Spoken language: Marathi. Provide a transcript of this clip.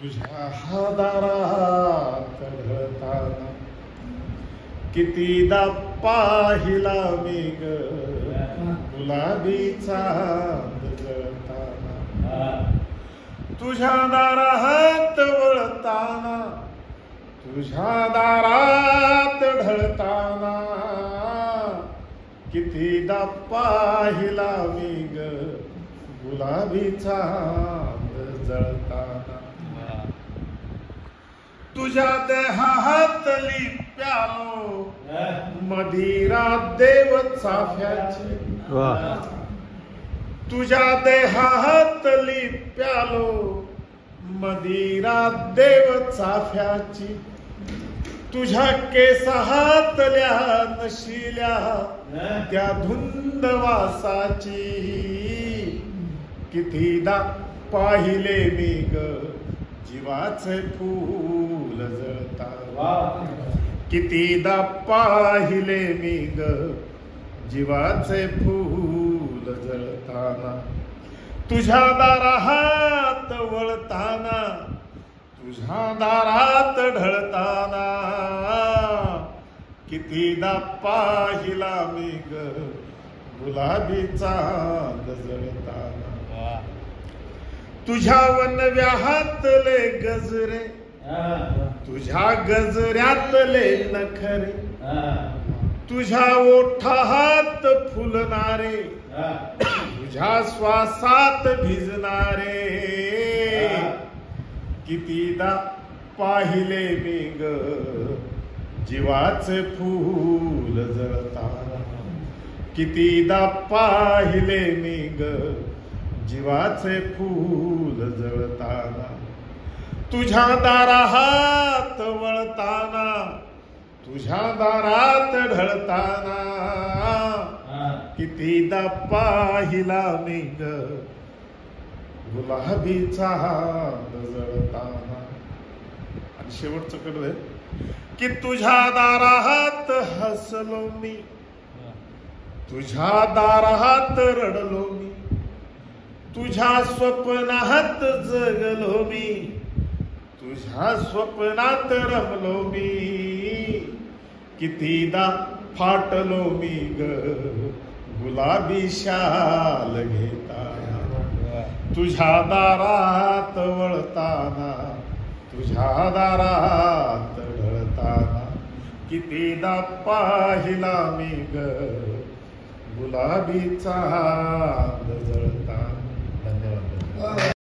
तुझ्या हादारात ढळताना कितीदा पाहिला मी ग गुलाबी चांद जळताना तुझ्या दारात वळताना तुझ्या दारात ढळताना कितीदा पाहिला मी ग गुलाबी चांद जळताना तुझ्या देहातली प्यालो मदिरा देव चाफ्याची तुझ्या देहातली प्यालो मदिरा देव चाफ्याची तुझ्या केसातल्या नशिल्या त्या धुंद वासाची कितीदा पाहिले मी ग जीवाचे फूल जळताना कितीदा पाहिले मी ग जीवाचे फूल जळताना तुझ्या दारात वळताना तुझ्या दारात ढळताना कितीदा पाहिला मी ग गुलाबी चांद जळताना तुझ्या वनव्याहातले गजरे तुझ्या गजऱ्यातले नखरे तुझ्या ओठात फुलणारे तुझ्या श्वासात भिजणारे कितीदा पाहिले मी ग जीवाचे फूल जळताना कितीदा पाहिले मी ग जीवाचे फूल जळताना तुझ्या दारात वळताना तुझ्या दारात ढळताना कितीदा पाहिला मी ग गुलाबी चांद जळताना. आणि शेवटचं कडवं आहे की तुझ्या दारात हसलो मी तुझ्या दारात रडलो मी तुझ्या स्वप्नात जगलो मी तुझ्या स्वप्नात रमलो मी कितीदा फाटलो मी ग गुलाबी शाल घेताना तुझ्या दारात वळताना तुझ्या दारात ढळताना कितीदा पाहिला मी ग गुलाबी चांद जळताना. धन्यवाद.